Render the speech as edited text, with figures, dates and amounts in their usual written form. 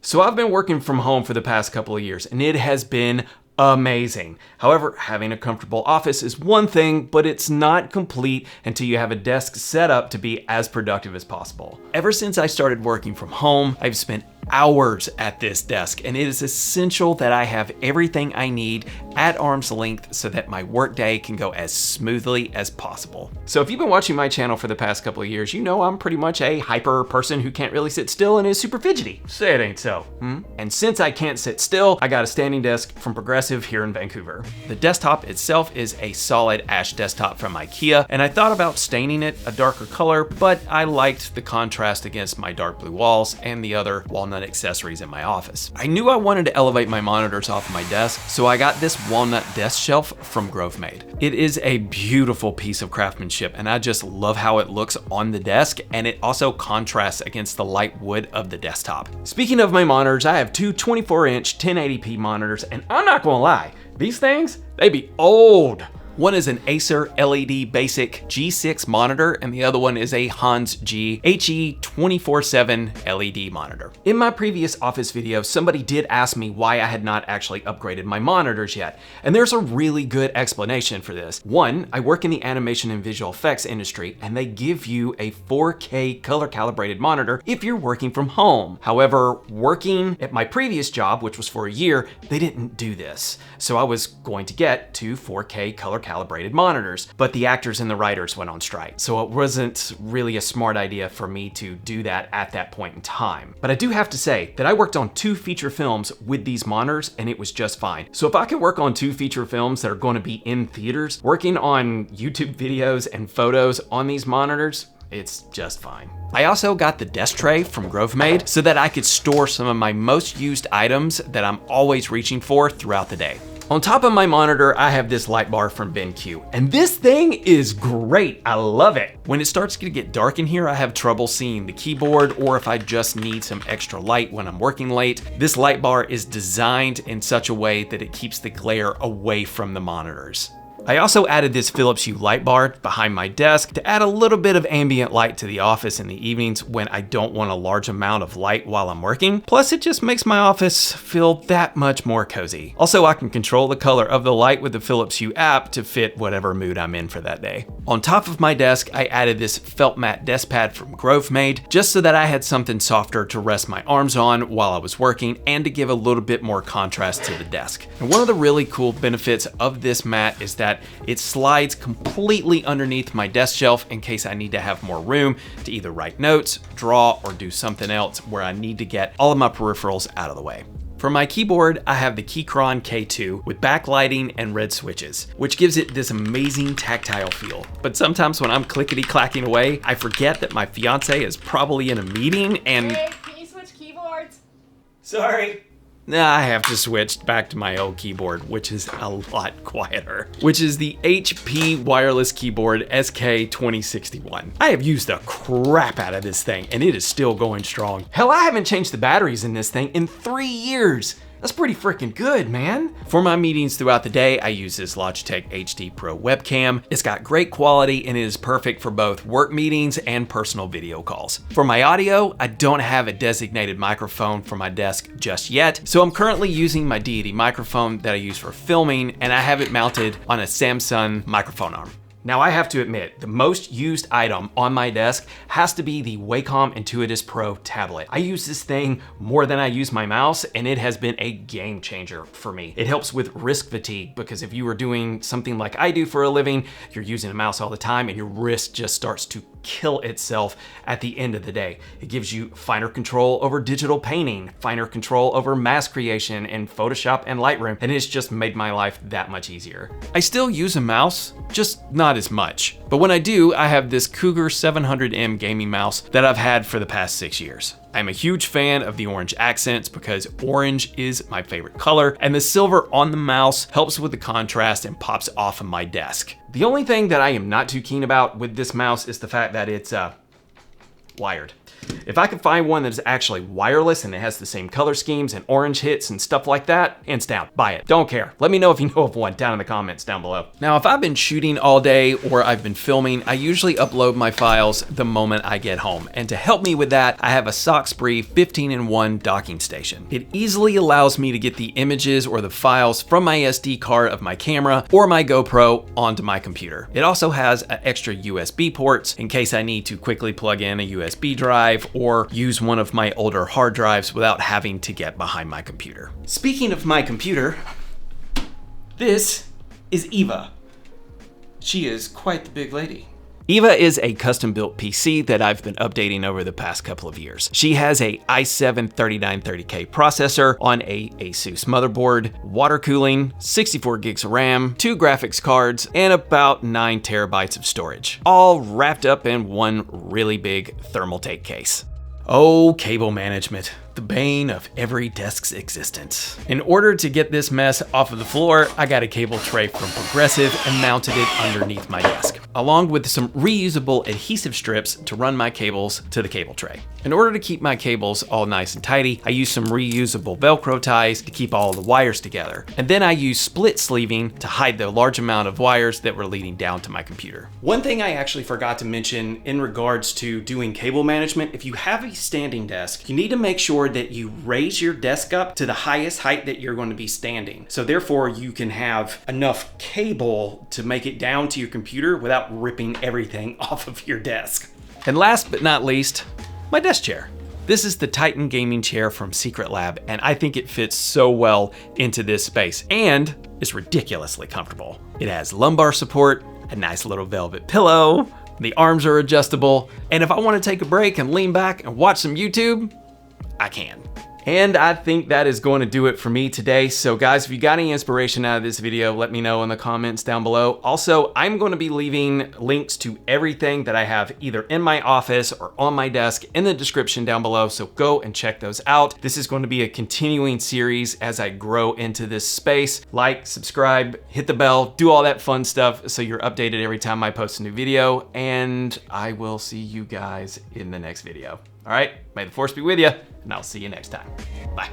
So I've been working from home for the past couple of years and it has been amazing. However, having a comfortable office is one thing, but it's not complete until you have a desk set up to be as productive as possible. Ever since I started working from home, I've spent hours at this desk, and it is essential that I have everything I need at arm's length so that my workday can go as smoothly as possible. So if you've been watching my channel for the past couple of years, you know I'm pretty much a hyper person who can't really sit still and is super fidgety. Say it ain't so. And since I can't sit still, I got a standing desk from Progressive here in Vancouver. The desktop itself is a solid ash desktop from IKEA, and I thought about staining it a darker color, but I liked the contrast against my dark blue walls and the other walnut accessories in my office. I knew I wanted to elevate my monitors off my desk, so I got this walnut desk shelf from Grovemade. It is a beautiful piece of craftsmanship, and I just love how it looks on the desk, and it also contrasts against the light wood of the desktop. Speaking of my monitors, I have two 24-inch 1080p monitors, and I'm not gonna lie, these things, they be old. One is an Acer LED Basic G6 monitor, and the other one is a Hans G HE 24/7 LED monitor. In my previous office video, somebody did ask me why I had not actually upgraded my monitors yet, and there's a really good explanation for this. One, I work in the animation and visual effects industry, and they give you a 4K color calibrated monitor if you're working from home. However, working at my previous job, which was for a year, they didn't do this. So I was going to get two 4K color calibrated monitors, but the actors and the writers went on strike. So it wasn't really a smart idea for me to do that at that point in time. But I do have to say that I worked on 2 feature films with these monitors and it was just fine. So if I can work on 2 feature films that are going to be in theaters, working on YouTube videos and photos on these monitors, it's just fine. I also got the desk tray from Grovemade so that I could store some of my most used items that I'm always reaching for throughout the day. On top of my monitor, I have this light bar from BenQ, and this thing is great. I love it. When it starts to get dark in here, I have trouble seeing the keyboard, or if I just need some extra light when I'm working late. This light bar is designed in such a way that it keeps the glare away from the monitors. I also added this Philips Hue light bar behind my desk to add a little bit of ambient light to the office in the evenings when I don't want a large amount of light while I'm working. Plus, it just makes my office feel that much more cozy. Also, I can control the color of the light with the Philips Hue app to fit whatever mood I'm in for that day. On top of my desk, I added this felt mat desk pad from Grovemade just so that I had something softer to rest my arms on while I was working and to give a little bit more contrast to the desk. And one of the really cool benefits of this mat is that it slides completely underneath my desk shelf in case I need to have more room to either write notes, draw, or do something else where I need to get all of my peripherals out of the way. For my keyboard, I have the Keychron K2 with backlighting and red switches, which gives it this amazing tactile feel. But sometimes when I'm clickety-clacking away, I forget that my fiance is probably in a meeting and— Hey, can you switch keyboards? Sorry. Nah, I have to switch back to my old keyboard, which is a lot quieter, which is the HP wireless keyboard SK2061. I have used the crap out of this thing and it is still going strong. Hell, I haven't changed the batteries in this thing in 3 years. That's pretty freaking good, man. For my meetings throughout the day, I use this Logitech HD Pro webcam. It's got great quality and it is perfect for both work meetings and personal video calls. For my audio, I don't have a designated microphone for my desk just yet, so I'm currently using my deity microphone that I use for filming, and I have it mounted on a Samsung microphone arm. Now I have to admit, the most used item on my desk has to be the Wacom Intuitus Pro tablet. I use this thing more than I use my mouse, and it has been a game changer for me. It helps with wrist fatigue, because if you are doing something like I do for a living, you're using a mouse all the time and your wrist just starts to kill itself at the end of the day. It gives you finer control over digital painting, finer control over mask creation in Photoshop and Lightroom, and it's just made my life that much easier. I still use a mouse, just not as much. But when I do, I have this Cougar 700M gaming mouse that I've had for the past 6 years. I'm a huge fan of the orange accents because orange is my favorite color, and the silver on the mouse helps with the contrast and pops off of my desk. The only thing that I am not too keen about with this mouse is the fact that it's wired. If I could find one that is actually wireless and it has the same color schemes and orange hits and stuff like that, hands down, buy it. Don't care. Let me know if you know of one down in the comments down below. Now, if I've been shooting all day or I've been filming, I usually upload my files the moment I get home. And to help me with that, I have a SockSpree 15-in-1 docking station. It easily allows me to get the images or the files from my SD card of my camera or my GoPro onto my computer. It also has extra USB ports in case I need to quickly plug in a USB drive or use one of my older hard drives without having to get behind my computer. Speaking of my computer, this is Eva. She is quite the big lady. Eva is a custom-built PC that I've been updating over the past couple of years. She has a i7-3930K processor on a Asus motherboard, water cooling, 64 gigs of RAM, 2 graphics cards, and about 9 terabytes of storage, all wrapped up in one really big Thermaltake case. Oh, cable management, the bane of every desk's existence. In order to get this mess off of the floor, I got a cable tray from Progressive and mounted it underneath my desk, along with some reusable adhesive strips to run my cables to the cable tray. In order to keep my cables all nice and tidy, I use some reusable Velcro ties to keep all the wires together. And then I use split sleeving to hide the large amount of wires that were leading down to my computer. One thing I actually forgot to mention in regards to doing cable management, if you have a standing desk, you need to make sure that you raise your desk up to the highest height that you're going to be standing. So therefore you can have enough cable to make it down to your computer without ripping everything off of your desk. And last but not least, my desk chair. This is the Titan gaming chair from Secret Lab, and I think it fits so well into this space and is ridiculously comfortable. It has lumbar support, a nice little velvet pillow, the arms are adjustable, and if I want to take a break and lean back and watch some YouTube, I can. And I think that is going to do it for me today. So guys, if you got any inspiration out of this video, let me know in the comments down below. Also, I'm going to be leaving links to everything that I have either in my office or on my desk in the description down below. So go and check those out. This is going to be a continuing series as I grow into this space. Like, subscribe, hit the bell, do all that fun stuff so you're updated every time I post a new video. And I will see you guys in the next video. All right, may the force be with you, and I'll see you next time. Bye.